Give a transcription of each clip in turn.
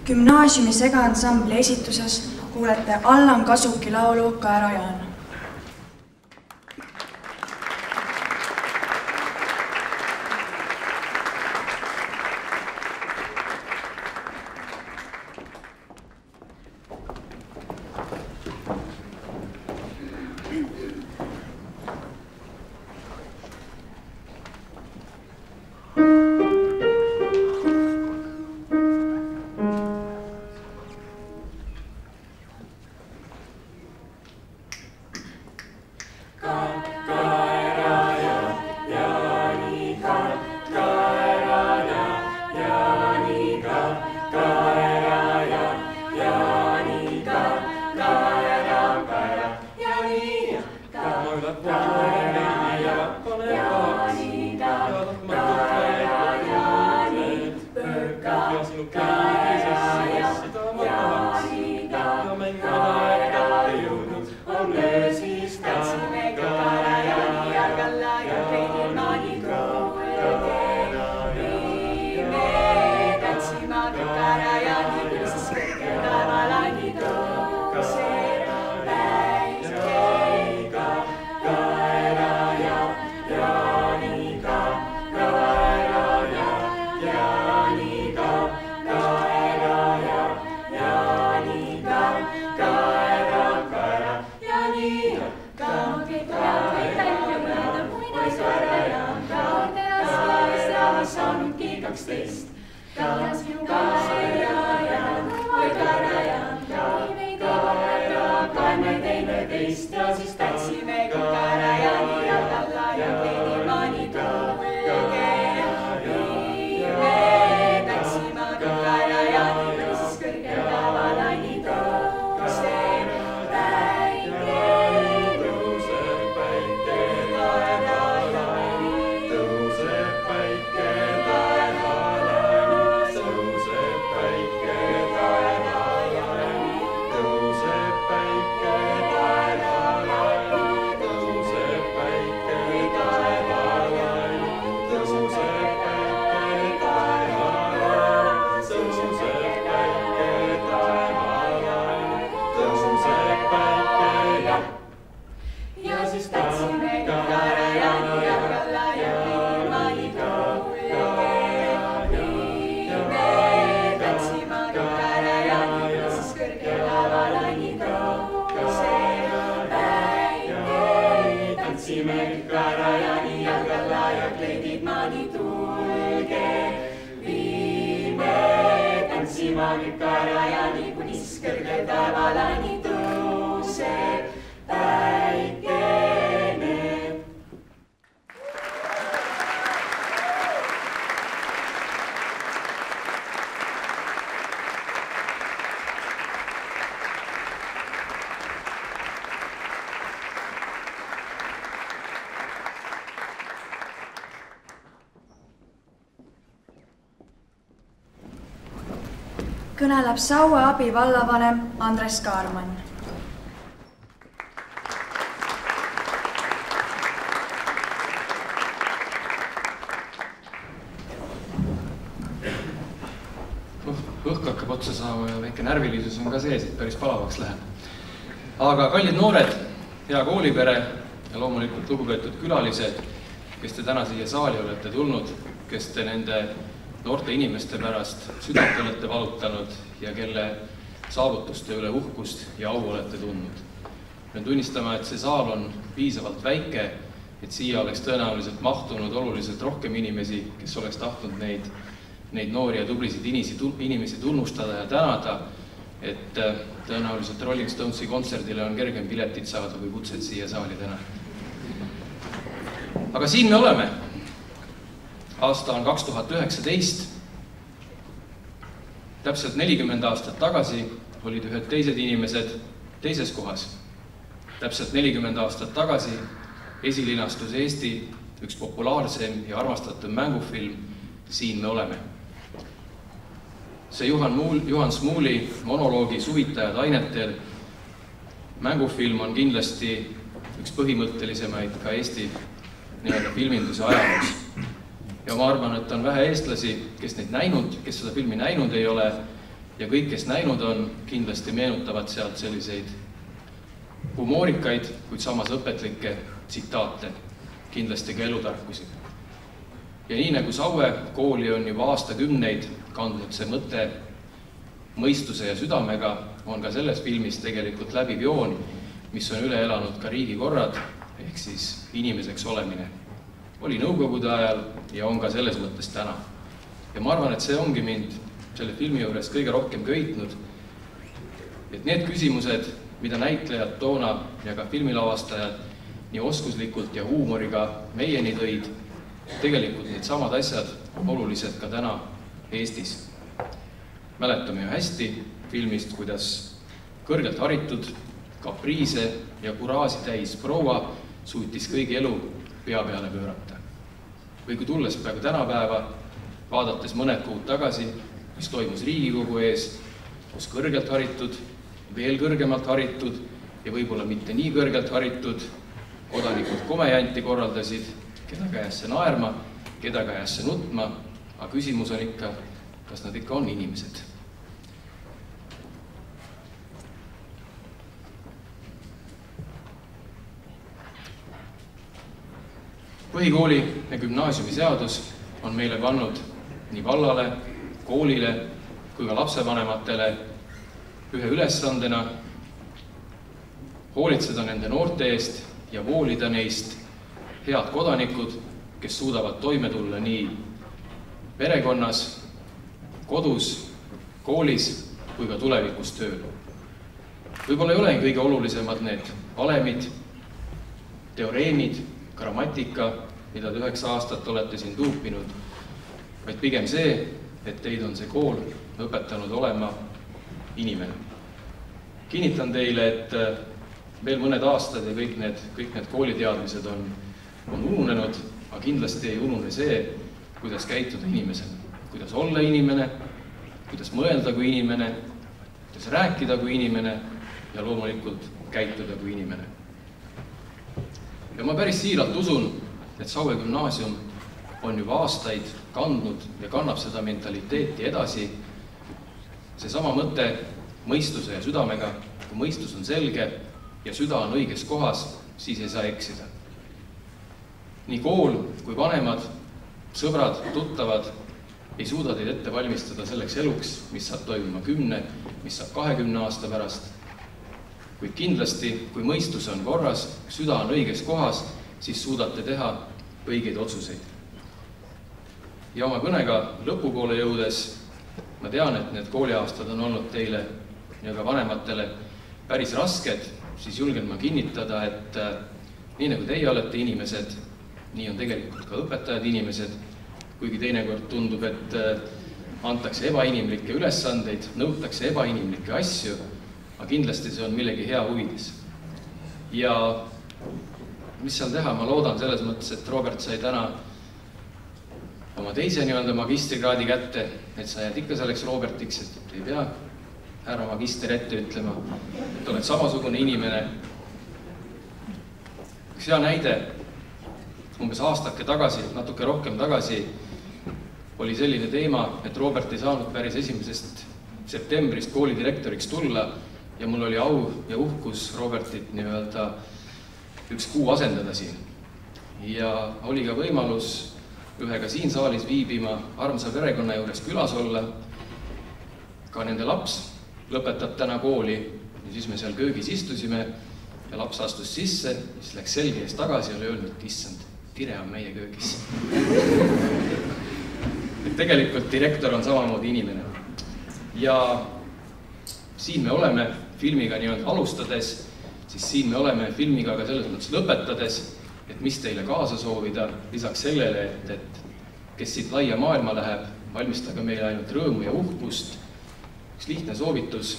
Gümnaasiumi segaansambli esituses kuulete Allan Kasuki laulu Kaerajaan. Kõneleb Saue abi vallavanem Andres Kaarmann. Õhk hakkab otsa saama ja väike närvilisus on ka sees, et päris palavaks läheb. Aga kallid noored, hea koolipere ja loomulikult lugupeetud külalised, kes te täna siia saali olete tulnud, kes te nende noorte inimeste pärast südant olete valutanud ja kelle saavutuste üle uhkust ja au olete tundnud. Pean tunnistama, et see saal on piisavalt väike, et siia oleks tõenäoliselt mahtunud oluliselt rohkem inimesi, kes oleks tahtnud neid noori ja tublisid inimesi tunnustada ja tänada, et tõenäoliselt Rolling Stonesi kontserdile on kergem piletit saada kui kutset siia saali täna. Aga siin me oleme. Aasta on 2019. Täpselt 40 aastat tagasi olid ühed teised inimesed teises kohas. Täpselt 40 aastat tagasi esilinastus Eesti üks populaarsem ja armastatum mängufilm Siin me oleme. See Juhan Smuuli monoloogi Suvitajad ainetel mängufilm on kindlasti üks põhimõttelisemaid ka Eesti filminduse ajaloos. Ja ma arvan, et on vähe eestlasi, kes seda filmi näinud ei ole ja kõik, kes näinud on, kindlasti meenutavad sealt selliseid humoorikaid, kuid samas õpetlikke tsitaate, kindlasti ka elutarkusi. Ja nii nagu Saue kooli on juba aastakümneid kandnud see mõte mõistuse ja südamega, on ka selles filmis tegelikult läbiv joon, mis on üle elanud ka riigikorrad, ehk siis inimeseks olemine. Oli nõukogude ajal ja on ka selles mõttes täna. Ja ma arvan, et see ongi mind selle filmi juures kõige rohkem köitnud, et need küsimused, mida näitlejad toona ja ka filmilavastajad nii oskuslikult ja huumoriga meieni tõid, tegelikult need samad asjad on olulised ka täna Eestis. Mäletame ju hästi filmist, kuidas kõrgelt haritud, kapriise ja kuraasi täis proua suutis kõigi elu pea peale pöörata. Või kui tulles praegu tänapäeva, vaadates mõned kuud tagasi, mis toimus Riigikogu ees, kus kõrgelt haritud, veel kõrgemalt haritud ja võib-olla mitte nii kõrgelt haritud kodanikud komejanti korraldasid, keda käesse naerma, keda käesse nutma, aga küsimus on ikka, kas nad ikka on inimesed. Põhikooli ja gümnaasiumi seadus on meile pannud nii vallale, koolile kui ka lapsevanematele ühe ülesandena hoolitseda nende noorte eest ja voolida neist head kodanikud, kes suudavad toime tulla nii perekonnas, kodus, koolis kui ka tulevikus tööl. Võib-olla ei ole kõige olulisemad need valemid, teoreemid, grammatika, mida te 9 aastat olete siin tuupinud, vaid pigem see, et teid on see kool õpetanud olema inimene. Kinnitan teile, et veel mõned aastad ja kõik need kooliteadmised on ununenud, aga kindlasti ei unune see, kuidas käituda inimesena, kuidas olla inimene, kuidas mõelda kui inimene, kuidas rääkida kui inimene ja loomulikult käituda kui inimene. Ja ma päris siiralt usun, et Saue gümnaasium on juba aastaid kandnud ja kannab seda mentaliteeti edasi. Seesama mõte mõistuse ja südamega, kui mõistus on selge ja süda on õiges kohas, siis ei saa eksida. Nii kool kui vanemad, sõbrad, tuttavad ei suuda teid ette valmistada selleks eluks, mis saab toimuma 10, mis saab 20 aasta pärast. Kuid kindlasti, kui mõistus on korras, süda on õiges kohas, siis suudate teha õigeid otsuseid. Ja oma kõnega lõpupoole jõudes ma tean, et need kooliaastad on olnud teile ja ka vanematele päris rasked, siis julgen ma kinnitada, et nii nagu teie olete inimesed, nii on tegelikult ka õpetajad inimesed, kuigi teinekord tundub, et antakse ebainimlikke ülesandeid, nõutakse ebainimlikke asju, aga kindlasti see on millegi hea huvides. Ja mis seal teha, ma loodan selles mõttes, et Robert sai täna oma teise magistrikraadi kätte, et sa jääd ikka selleks Robertiks, et ei pea härra magister ette ütlema, et oled samasugune inimene. Üks hea näide, umbes aastake tagasi, natuke rohkem tagasi, oli selline teema, et Robert ei saanud päris 1. septembrist koolidirektoriks tulla ja mul oli au ja uhkus Robertit nii-öelda 1 kuu asendada siin. Ja oli ka võimalus ühega siin saalis viibima armsa perekonna juures külas olla. Ka nende laps lõpetab täna kooli ja siis me seal köögis istusime ja laps astus sisse, siis läks selge ees tagasi ja oli öelnud, et issand, Tire on meie köögis. Et tegelikult direktor on samamoodi inimene. Ja siin me oleme filmiga nii-öelda alustades, siis siin me oleme filmiga ka selles mõttes lõpetades, et mis teile kaasa soovida, lisaks sellele, et kes siit laia maailma läheb, valmistage meile ainult rõõmu ja uhkust. Üks lihtne soovitus,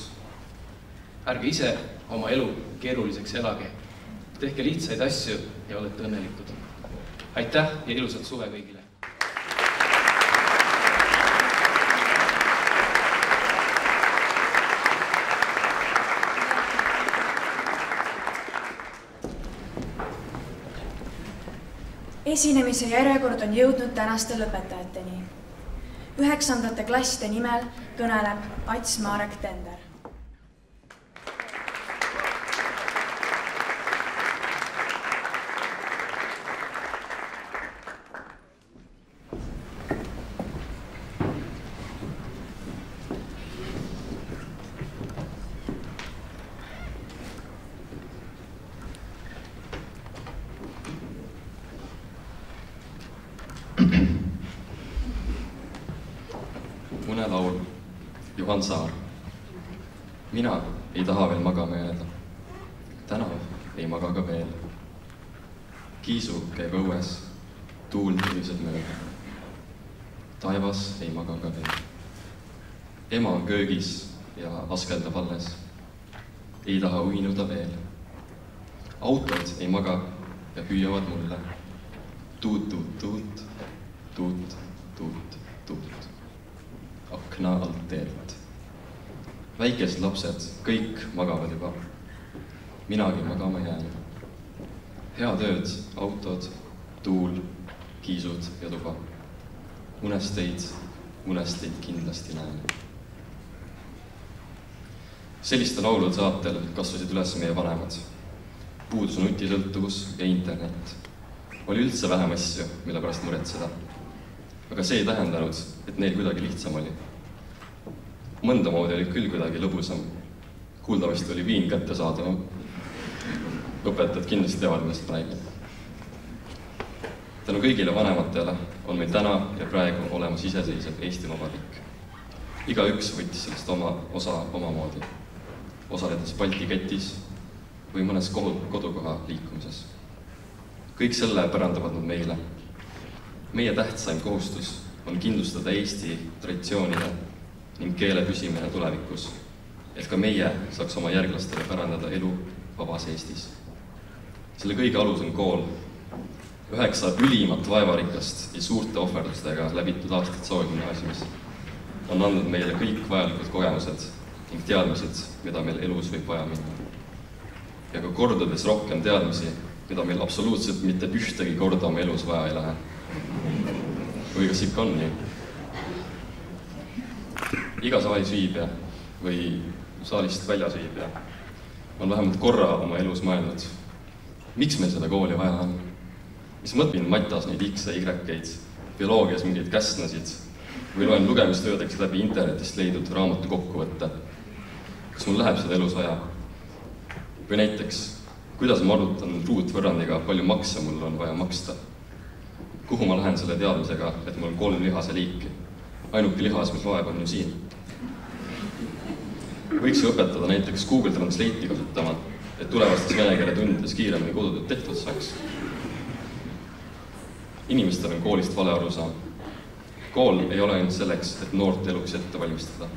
ärge ise oma elu keeruliseks elage. Tehke lihtsaid asju ja olete õnnelikud. Aitäh ja ilusat suve kõigile! Esinemise järjekord on jõudnud tänaste lõpetajateni. 9. klasside nimel kõneleb Ats Marek Tender. Unelaul, Juhan Saar. Mina ei taha veel magama jääda. Tänav ei maga ka veel. Kiisu käib õues, tuul tühiseb mööda. Taevas ei maga ka veel. Ema on köögis ja askeldab alles. Ei taha uinuda veel. Autod ei maga ja hüüavad mulle. Tuut, tuut, tuut, tuut, tuut, tuut. Akna alt teelt. Väikesed lapsed, kõik magavad juba. Minagi magama jään. Head ööd, autod, tuul, kiisud ja tuba. Unesteid kindlasti näen. Selliste laulude saatel kasvasid üles meie vanemad. Puudus nutisõltuvus ja internet. Oli üldse vähem asju, mille pärast muretseda. Aga see ei tähendanud, et neil kuidagi lihtsam oli. Mõnda moodi oli küll kuidagi lõbusam. Kuuldavasti oli viin kättesaadavam. Õpetajad kindlasti teavad, millest räägib. Tänu kõigile vanematele on meil täna ja praegu olemas iseseisev Eesti Vabariik. Igaüks võttis sellest osa omamoodi, osaledes Balti ketis või mõnes kodukoha liikumises. Kõik selle pärandavad nad meile. Meie tähtsaim kohustus on kindlustada Eesti traditsioonide ning keele püsimine tulevikus, et ka meie saaks oma järglastele pärandada elu vabas Eestis. Selle kõige alus on kool. 9 ülimat vaevarikast ja suurte ohverdustega läbitud aastat Soogimnaasiumis on andnud meile kõik vajalikud kogemused ning teadmised, mida meil elus võib vaja minna. Ja ka kordades rohkem teadmisi, mida meil absoluutselt mitte ühtegi korda oma elus vaja ei lähe. Või kas ikka on nii? Iga saalis viibja või saalist väljas viibja on vähemalt korra oma elus mõelnud, miks meil seda kooli vaja on? Mis mõtlin matas neid X ja Y-id, bioloogias mingeid käsnasid või loen lugemistöödeks läbi internetist leidnud raamatu kokkuvõtte. Kas mul läheb seda elus vaja? Või näiteks, kuidas ma arvutan ruutvõrrandiga, palju makse mul on vaja maksta? Kuhu ma lähen selle teadmisega, et mul on 3 lihase liiki? Ainuke lihas, mis loeb, on ju siin. Võiks õpetada näiteks Google Translate'i kasutama, et tulevastes vene keele tundides kiiremini kodutööd tehtud saaks. Inimestel on koolist vale arusaam. Kool ei ole ainult selleks, et noort eluks ette valmistada.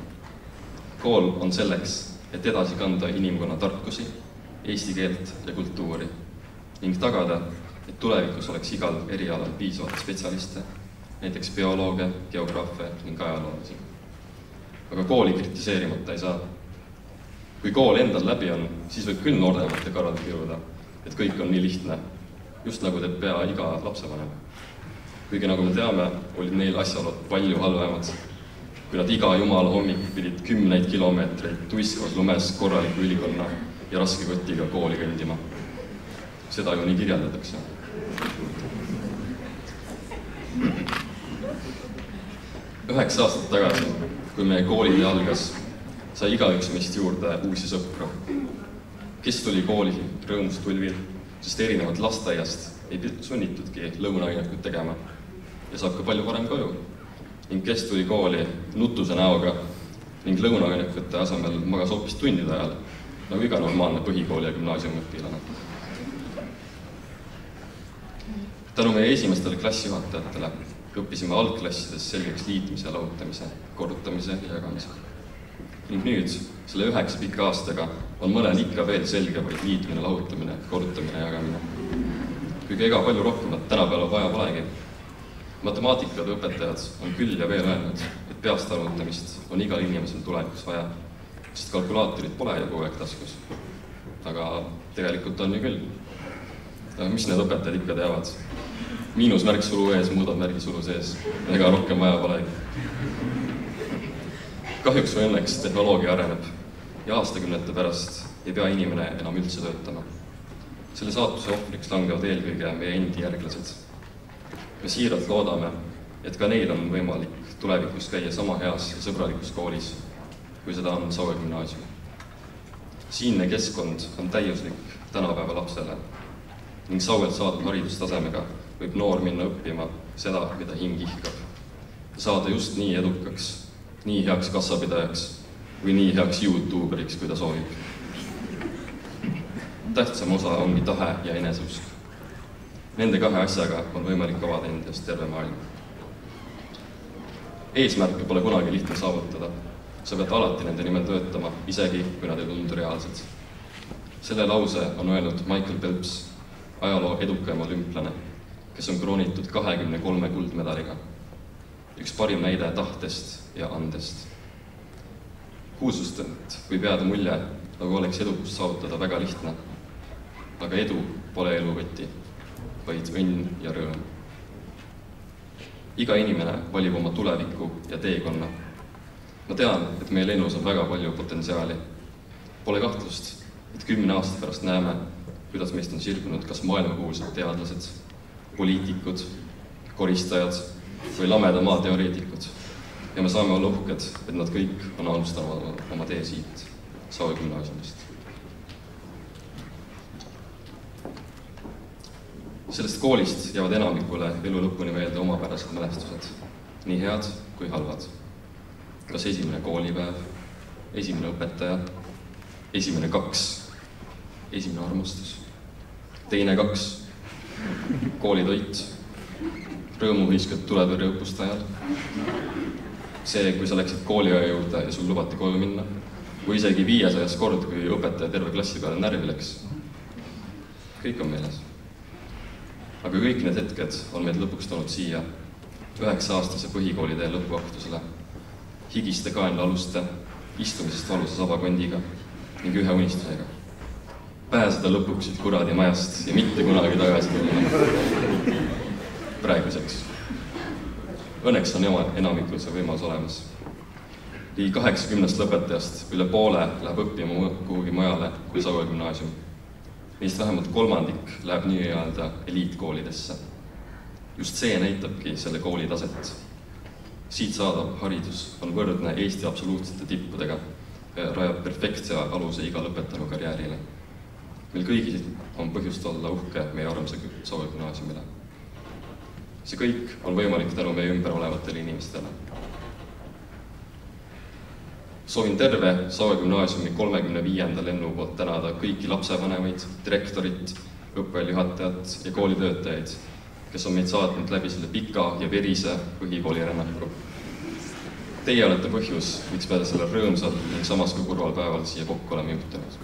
Kool on selleks, et edasi kanda inimkonna tarkusi, eesti keelt ja kultuuri ning tagada, et tulevikus oleks igal erialal piisavalt spetsialiste, näiteks biolooge, geograafe ning ajaloolasi. Aga kooli kritiseerimata ei saa. Kui kool endal läbi on, siis võib küll nooremate karvade kiruda, et kõik on nii lihtne, just nagu teeb pea iga lapsevanem. Kuigi nagu me teame, olid neil asjaolud palju halvemad, kui nad iga jumala hommik pidid 10 kilomeetreid tuiskvas lumes korraliku ülikonna ja raske kotiga kooli kõndima. Seda ju nii kirjeldatakse. Üheksa aastat tagasi, kui meie kooli algas, sai igaüks meist juurde uusi sõpru. Kes tuli kooli rõõmus tulvil, sest erinevat lasteaiast ei sunnitudki lõunaainekut tegema ja saab ka palju varem koju. Ning kes tuli kooli nutuse näoga ning lõunaainekute asemel magas hoopis tundide ajal, nagu iga normaalne põhikooli ja gümnaasiumiõpilane. Tänu meie esimestele klassijuhatajatele õppisime algklassides selgeks liitmise, lahutamise, korrutamise ja jagamise. Ning nüüd, selle 9 pika aastaga, on mõnel ikka veel selge vaid liitmine, lahutamine, korrutamine ja jagamine. Kuigi ega palju rohkemat tänapäeval vaja polegi. Matemaatikad õpetajad on küll ja veel öelnud, et peast arvutamist on igal inimesel tulevikus vaja, sest kalkulaatorid pole ju kogu aeg taskus. Aga tegelikult on ju küll. Mis need õpetajad ikka teavad? miinusmärk sulu ees muudab märgi sulu sees, ega rohkem vaja polegi. Kahjuks või õnneks tehnoloogia areneb ja aastakümnete pärast ei pea inimene enam üldse töötama. Selle saatuse ohvriks langevad eelkõige meie endi järglased. Me siiralt loodame, et ka neil on võimalik tulevikus käia sama heas ja sõbralikus koolis, kui seda on Saue gümnaasium. Siinne keskkond on täiuslik tänapäeva lapsele ning Sauelt saadud haridustasemega võib noor minna õppima seda, mida hing ihkab. Saada just nii edukaks, nii heaks kassapidajaks või nii heaks YouTuberiks, kui ta soovib. Tähtsam osa ongi tahe ja eneseusk. Nende kahe asjaga on võimalik avada endast terve maailm. Eesmärke pole kunagi lihtne saavutada. Sa pead alati nende nimel töötama, isegi kui nad ei tundu reaalsed. Selle lause on öelnud Michael Phelps, ajaloo edukaim olümplane, kes on kroonitud 23 kuldmedaliga. Üks parim näide tahtest ja andest. Kuulsustelt võib jääda mulje, nagu oleks edukust saavutada väga lihtne. Aga edu pole eluvõti, vaid õnn ja rõõm. Iga inimene valib oma tuleviku ja teekonna. Ma tean, et meie lennus on väga palju potentsiaali. Pole kahtlust, et 10 aasta pärast näeme, kuidas meist on sirgunud kas maailmakuulsad teadlased, poliitikud, koristajad või lameda maa teoreetikud. Ja me saame olla uhked, et nad kõik on alustanud oma tee siit Saue gümnaasiumist. Sellest koolist jäävad enamikule elu lõpuni meelde omapärased mälestused, nii head kui halvad. Kas esimene koolipäev, esimene õpetaja, esimene 2, esimene armastus, teine 2, koolitoit, rõõmuhõiskad tuletõrjeõppuste ajal, see, kui sa läksid kooliaja juurde ja sul lubati koju minna, või isegi 500 kord, kui õpetaja terve klassi peale närvi läks. Kõik on meeles. Aga kõik need hetked on meid lõpuks toonud siia 9-aastase põhikoolitee lõpuaktusele, higiste kaenlaaluste, istumisest valusa sabakondiga ning ühe unistusega. Pääseda lõpuks siit kuradi majast ja mitte kunagi tagasi tulla. Praeguseks. Õnneks on enamikul see võimalus olemas. Ligi 80 lõpetajast üle poole läheb õppima kuhugi mujale kui Saue gümnaasium. Neist vähemalt kolmandik läheb nii-öelda eliitkoolidesse. Just see näitabki selle kooli taset. Siit saadav haridus on võrdne Eesti absoluutsete tippudega ja rajab perfektse aluse iga lõpetanu karjäärile. Meil kõigil on põhjust olla uhke meie armsa Saue gümnaasiumile. See kõik on võimalik tänu meie ümber olevatele inimestele. Soovin terve Saue gümnaasiumi 35. lennu poolt tänada kõiki lapsevanemaid, direktorit, õppejuhatajat ja koolitöötajaid, kes on meid saatnud läbi selle pika ja verise põhikooli rännaku. Teie olete põhjus, miks peale selle rõõmsal ning samas kui kurval päeval siia kokku oleme juhtunud.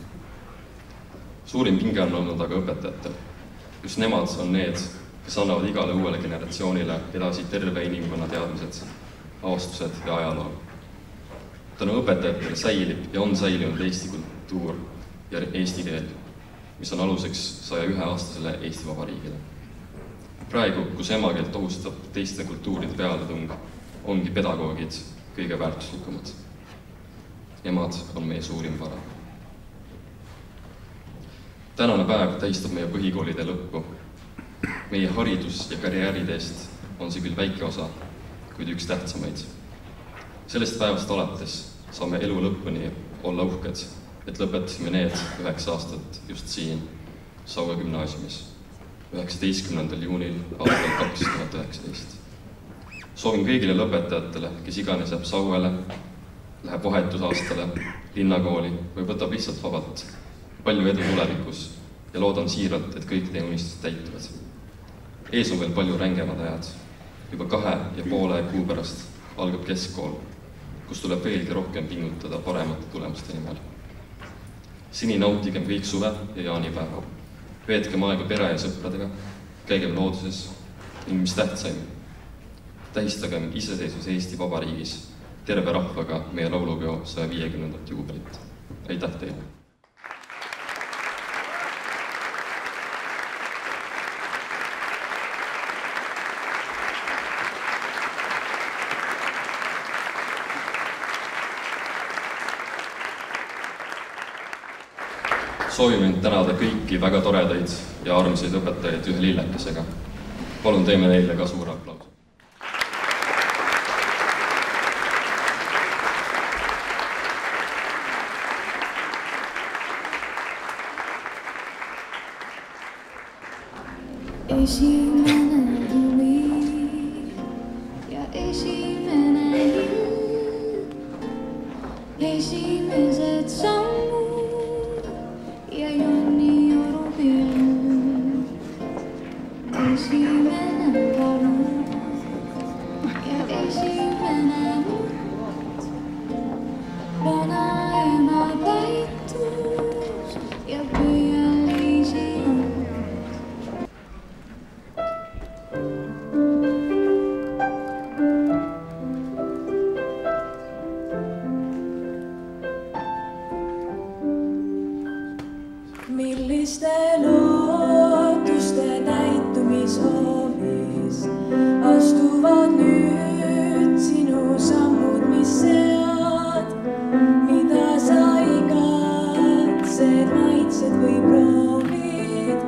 Suurim pinge on olnud aga õpetajatel. Just nemad on need, kes annavad igale uuele generatsioonile edasi terve inimkonna teadmised, avastused ja ajaloo. Tänu õpetajatele säilib ja on säilinud Eesti kultuur ja eesti keel, mis on aluseks 101-aastasele Eesti Vabariigile. Praegu, kus emakeelt ohustab teiste kultuuride pealetung, ongi pedagoogid kõige väärtuslikumad. Emad on meie suurim vara. Tänane päev tähistab meie põhikoolide lõppu. Meie haridus- ja karjääriteest on see küll väike osa, kuid üks tähtsamaid. Sellest päevast alates saame elu lõpuni olla uhked, et lõpetasime need 9 aastat just siin Saue gümnaasiumis 19. juunil aastal 2019. Soovin kõigile lõpetajatele, kes iganes jääb Sauele, läheb vahetusaastale, linnakooli või võtab lihtsalt vabalt, palju edu tulevikus ja loodan siiralt, et kõik teie unistused täituvad. Ees on veel palju rängemad ajad. Juba 2,5 kuu pärast algab keskkool, kus tuleb veelgi rohkem pingutada paremate tulemuste nimel. Seni nautigem kõik suve ja jaanipäeva. Veetkem aega pere ja sõpradega, käigem looduses ning mis tähtsaim, tähistagem iseseisvus Eesti Vabariigis terve rahvaga meie laulupeo 150. juubelit. Aitäh teile! Soovime tänada kõiki väga toredaid ja armsaid õpetajaid ühe lillekesega. Palun teeme neile ka suur aplaus. Esimene tuli ja esimene lind, esimesed sammud ja Jonni Orupilm. Esimene valu ja esimene nutt, vanaema päitus ja pöialiisi nutt. Milliste lootuste täitumishoovis astuvad nüüd sinu sammud, mis sead, mida sa igatsed, maitsed või proovid,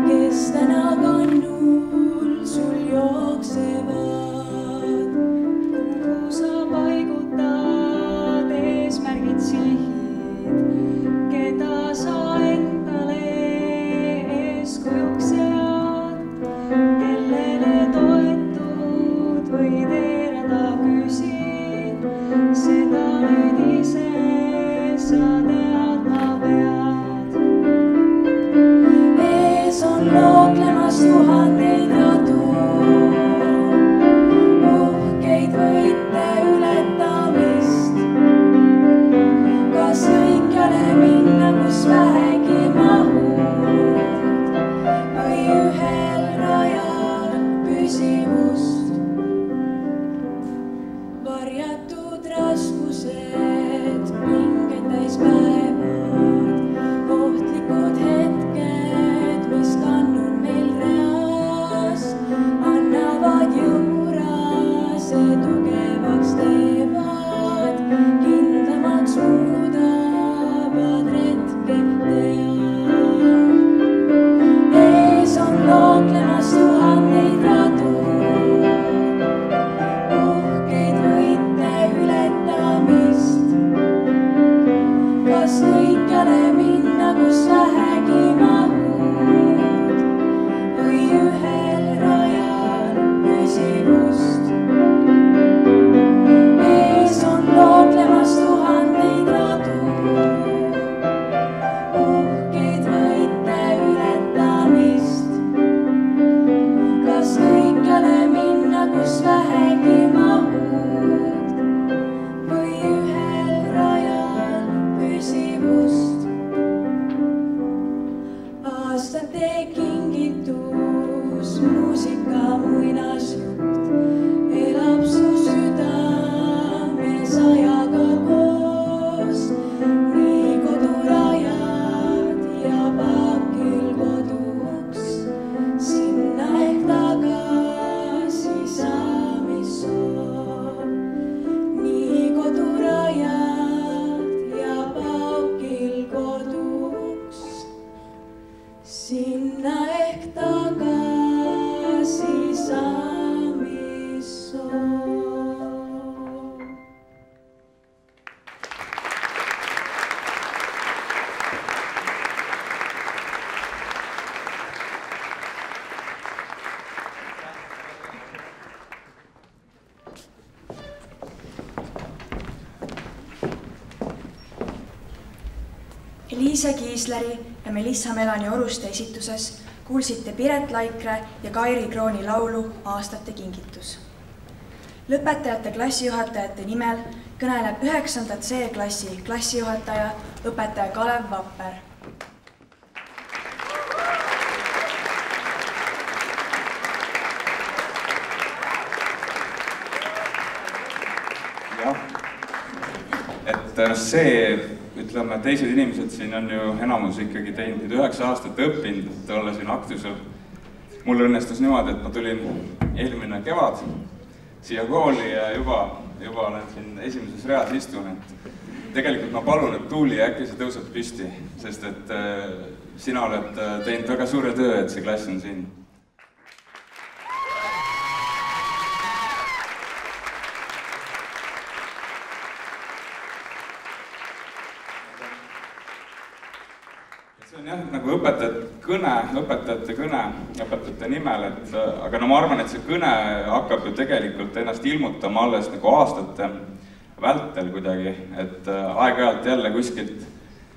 kes täna kannul sul jooksevad. Kuhu sa paigutad eesmärgid sihid, keda sa eeskujuks sead, kellele toetud või teerada küsid, seda nüüd ise sa teadma pead. Ees on looklemas tuhandeid radu, uhkeid võite ületamist, kas kõikjale minna, kus vähegi mahud, või ühel rajal püsivust. Varjatud raskused, pinged täis päevad, ohtlikud hetked, mis kannul meil reas, annavad jõurase, tugevaks teevad, kindlamaks muudavad retked tead. Ees on looklemas tuhandeid radu, uhkeid võite ületamist, kas kõikjale minna, kus vähegi mahud, või ühel rajal püsivust. Ees on looklemas tuhandeid radu, uhkeid võite ületamist, kas kõikjale minna, kus vähegi mahud, või ühel rajal püsivust. Aastate kingitus, muusika muinasjutt, elab su südames ajaga koos, nii kodurajad ja pakil koduks, sinna ehk tagasi saamissoov. Nii kodurajad ja pakil koduks, sinna ehk tagasi saamissoov. Liisa Kiisleri ja Melissa Melani Oruste esituses kuulsite Piret Laikre ja Kairi Krooni laulu Aastate kingitus. Lõpetajate klassijuhatajate nimel kõneleb 9. C-klassi klassijuhataja, õpetaja Kalev Vapper. Jah, et see, ütleme, teised inimesed siin on ju enamus ikkagi teinud 9 aastat õppinud, et olla siin aktusel. Mul õnnestus niimoodi, et ma tulin eelmine kevad siia kooli ja juba olen siin esimeses reas istun, et tegelikult ma palun, et Tuuli äkki sa tõused püsti, sest et sina oled teinud väga suure töö, et see klass on siin. See on jah, nagu õpetajate kõne õpetajate nimel, aga no ma arvan, et see kõne hakkab ju tegelikult ennast ilmutama alles nagu aastate vältel kuidagi, et aeg-ajalt jälle kuskilt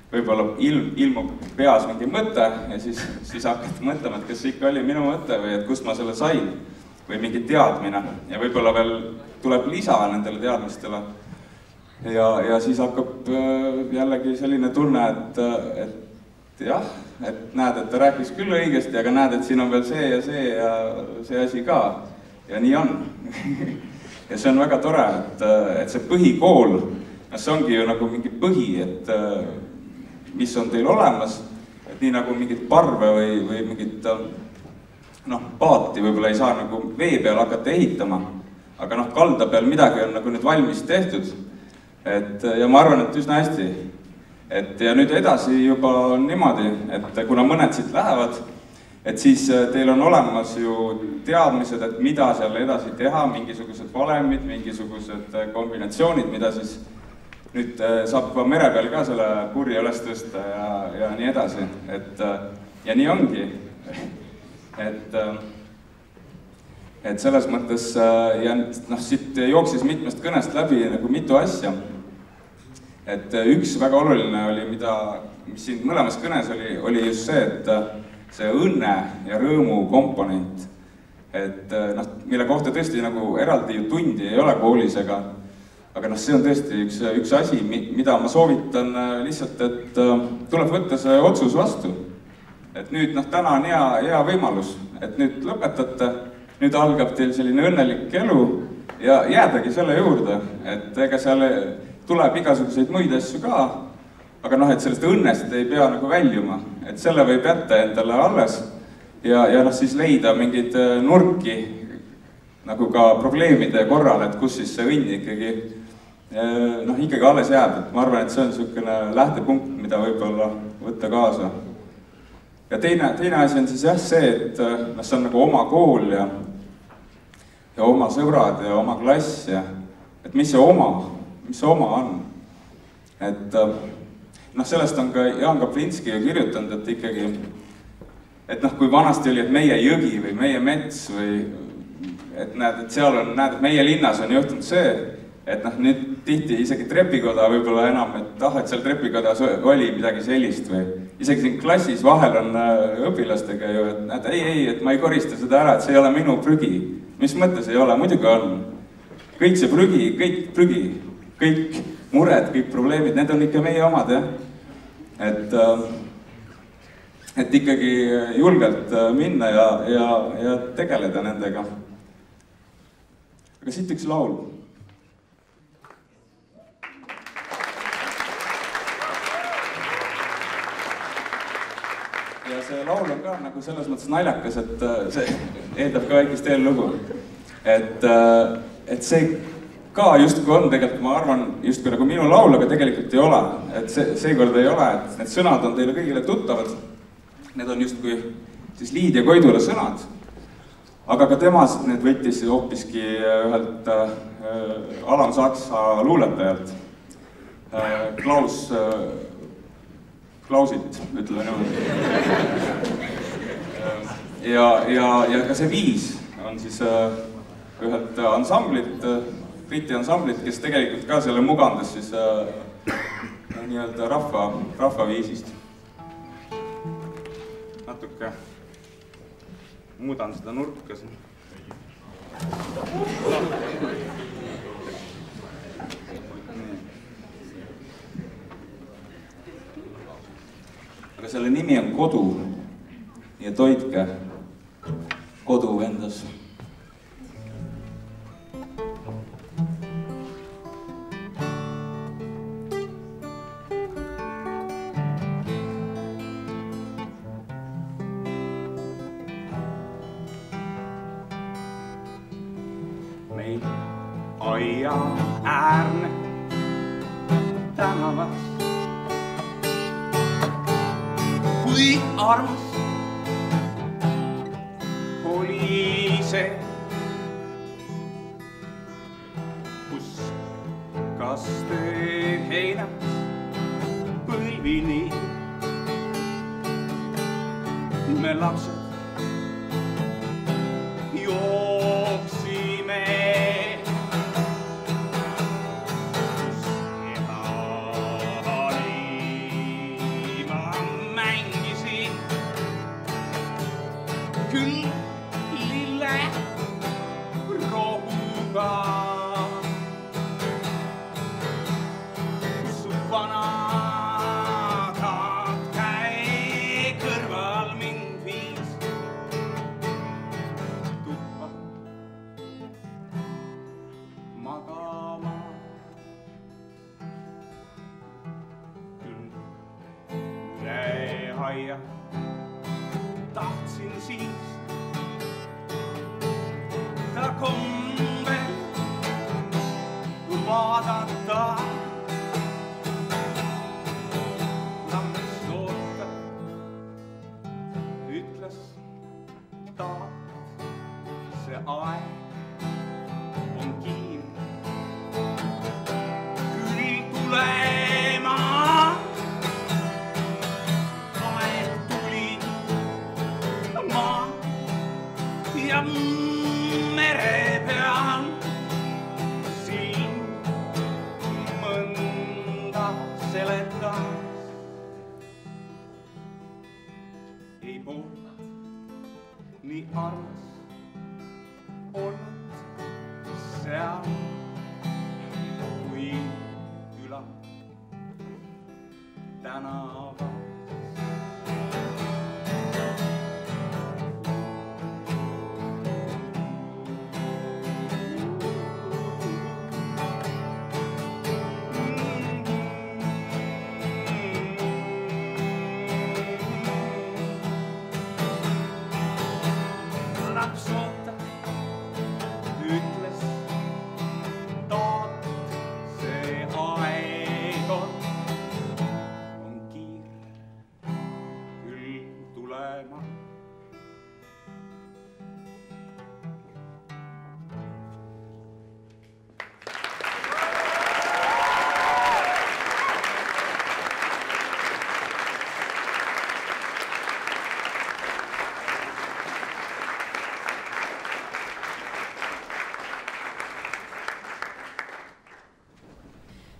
võib-olla ilmub peas mingi mõte ja siis hakkad mõtlema, et kas see ikka oli minu mõte või et kust ma selle sain või mingi teadmine ja võib-olla veel tuleb lisa nendele teadmistele ja siis hakkab jällegi selline tunne, et jah, et näed, et ta rääkis küll õigesti, aga näed, et siin on veel see ja see asi ka ja nii on. Ja see on väga tore, et see põhikool, see ongi ju nagu mingi põhi, et mis on teil olemas, et nii nagu mingit parve või mingit paati võib-olla ei saa nagu vee peal hakata ehitama, aga kalda peal midagi on nagu nüüd valmis tehtud, ja ma arvan, et üsna hästi. Ja nüüd edasi juba on niimoodi, et kuna mõned siit lähevad, et siis teil on olemas ju teadmised, et mida seal edasi teha, mingisugused valemid, mingisugused kombinatsioonid, mida siis nüüd saab juba mere peal ka selle purje üles tõsta ja nii edasi. Ja nii ongi. Et selles mõttes, ja siit jooksis mitmest kõnest läbi nagu mitu asja. Et üks väga oluline oli, mis siin mõlemas kõnes oli just see, et see õnne ja rõõmu komponent, et mille kohta tõesti nagu eraldi ju tundi ei ole koolis, aga see on tõesti üks asi, mida ma soovitan lihtsalt, et tuleb võtta see otsus vastu. Et nüüd täna on hea võimalus, et nüüd lõpetate, nüüd algab teil selline õnnelik elu ja jäädagi selle juurde, et ega seal tuleb igasuguseid muid asju ka, aga et sellest õnnest ei pea nagu väljuma, et selle võib jätta endale alles ja siis leida mingeid nurki nagu ka probleemide korral, et kus siis see õnn ikkagi alles jääb, et ma arvan, et see on niisugune lähtepunkt, mida võib-olla võtta kaasa. Ja teine asi on siis jah see, et see on nagu oma kool ja oma sõbrad ja oma klass ja et mis see oma on. Et sellest on ka Jaan Kaplinski ju kirjutanud, et ikkagi, et kui vanasti oli, et meie jõgi või meie mets või et näed, et seal on, näed, et meie linnas on juhtunud see, et nüüd tihti isegi trepikoda võib-olla enam, et seal trepikodas oli midagi sellist või isegi siin klassis vahel on õpilastega ju, et näed, ei, et ma ei korista seda ära, et see ei ole minu prügi. Mis mõttes ei ole? Muidugi on. Kõik see prügi, kõik mured, kõik probleemid, need on ikka meie omad, jah. Et ikkagi julgelt minna ja tegeleda nendega. Aga siit üks laul. Ja see laul on ka nagu selles mõttes naljakas, et see eeldab ka väikest eellugu. Et see ka justkui on tegelikult, ma arvan, justkui nagu minu laul, aga tegelikult ei ole. Et seekord ei ole, et need sõnad on teile kõigile tuttavad. Need on justkui siis Liidia Koidula sõnad. Aga ka tema need võttis hoopiski ühelt alamsaksa luuletajalt. Klausit, ütleme niimoodi. Ja ka see viis on siis ühelt ansamblit, Briti ansamblit, kes tegelikult ka selle mugandas siis nii-öelda rahvaviisist. Natuke muudan seda nurka siin. Aga selle nimi on Kodu, nii et hoidke kodu endas. aia äärne tänavas. Kui armas oli see, kus kaste heinat põlvini me lapsed jooksime. Küll lille rohuga, su vanad käe kõrval mind viis tuppa magama. Küll üle aia tahtsin siis ta kombel vaadata. Laps ootab, ütles ta, see aeg on kiir. Küll tulema ja mere peal siin mõnda seletas. Ei poolt nii armas olnud seal kui küla tänavas.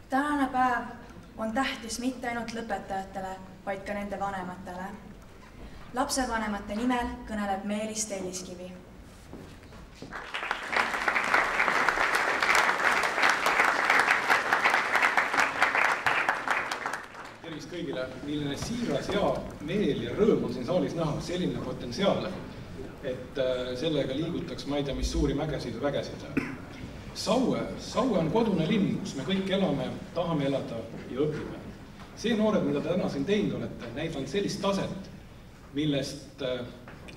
Tänane päev on tähtis mitte ainult lõpetajatele, vaid ka nende vanematele. Lapsevanemate nimel kõneleb Meelis Telliskivi. Tervist kõigile, milline siiras hea meel ja rõõm on siin saalis näha selline potentsiaal, et sellega liigutaks, ma ei tea, mis suuri mägesid või vägesid. Saue on kodune linn, kus me kõik elame, tahame elada ja õpime. See noored, mida te täna siin teinud olete, näidanud sellist taset, millest,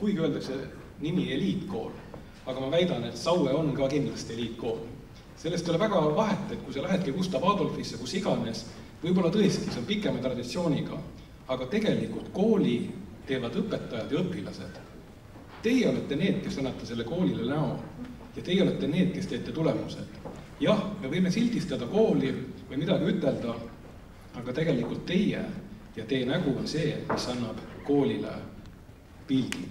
kuigi öeldakse nimi eliitkool, aga ma väidan, et Saue on ka kindlasti eliitkool. Sellest ei ole väga vahet, et kui sa lähedki Gustav Adolfisse, kus iganes, võib-olla tõesti, see on pikema traditsiooniga, aga tegelikult kooli teevad õpetajad ja õpilased. Teie olete need, kes annate selle koolile näo ja teie olete need, kes teete tulemused. Jah, me võime sildistada kooli või midagi ütelda, aga tegelikult teie ja teie nägu on see, mis annab koolile pildi.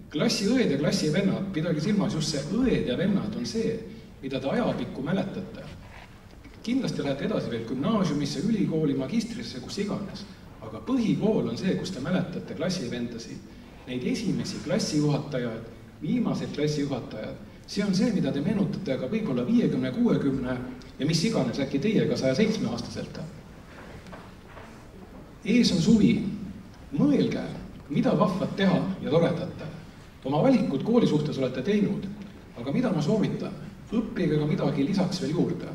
Klassiõed ja klassivennad, pidage silmas, just see õed ja vennad on see, mida te ajapikku mäletate. Kindlasti lähete edasi veel gümnaasiumisse, ülikooli, magistrisse, kus iganes. Aga põhikool on see, kus te mäletate klassivendasid, neid esimesi klassijuhatajaid, viimaseid klassijuhatajaid. See on see, mida te meenutate aga võib-olla 50, 60 ja mis iganes äkki teiega 107-aastaselt. Ees on suvi. Mõelge, mida vahvad teha ja toredate. Oma valikud kooli suhtes olete teinud, aga mida ma soovitan? Õppige ka midagi lisaks veel juurde.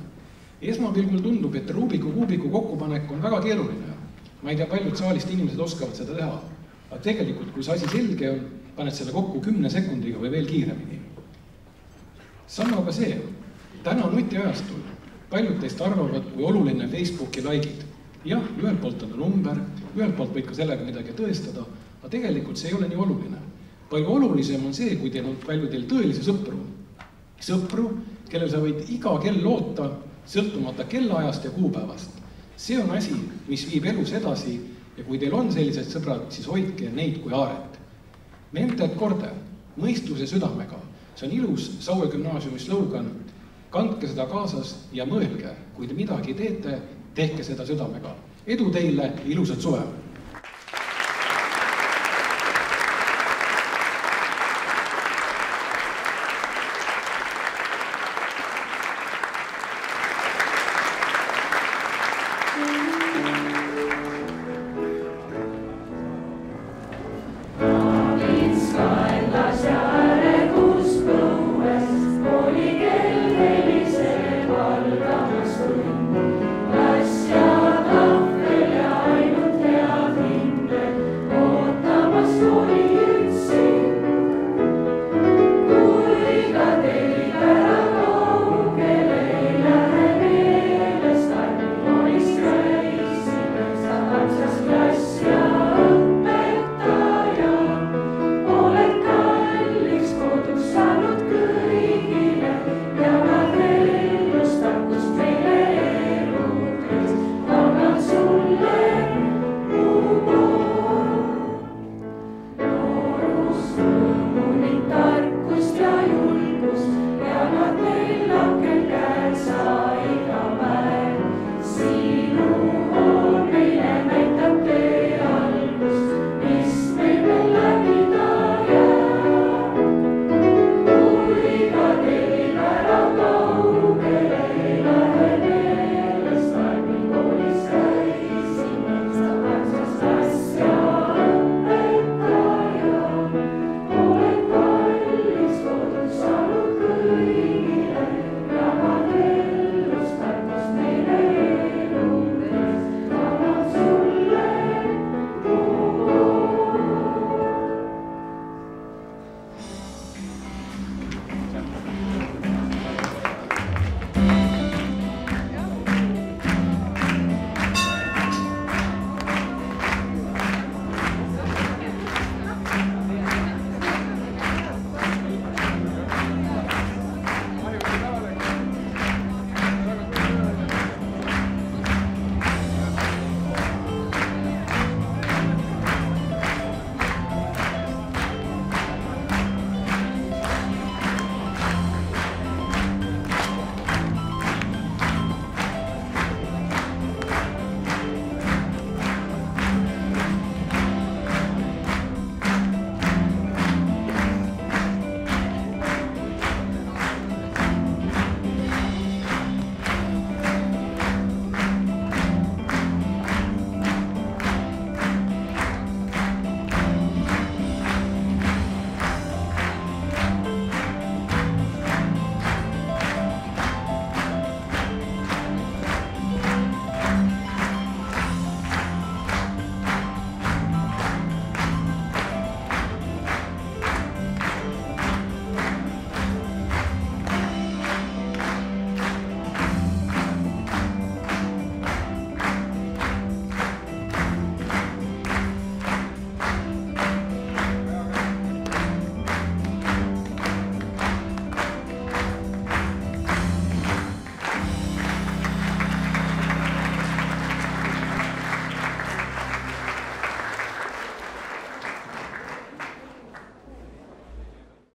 Esmapilgul tundub, et Rubiku kuubiku kokkupanek on väga keeruline. Ma ei tea, paljud saalist inimesed oskavad seda teha. Aga tegelikult, kui see asi selge on, paned selle kokku 10 sekundiga või veel kiiremini. Sama ka see, täna nutiajastul paljud teist arvavad, kui oluline Facebooki likeid. Jah, ühelt poolt on number, ühelt poolt võid ka sellega midagi tõestada, aga tegelikult see ei ole nii oluline. Palju olulisem on see, kui teil on palju teil tõelisi sõpru. Sõpru, kellel sa võid iga kell loota, sõltumata kellaajast ja kuupäevast. See on asi, mis viib elus edasi ja kui teil on sellised sõbrad, siis hoidke neid kui aaret. Mentet korde, mõistuse südamega. See on ilus Saue gümnaasiumi slogan. Kandke seda kaasas ja mõelge, kui te midagi teete, tehke seda südamega. Edu teile, ilusat suve!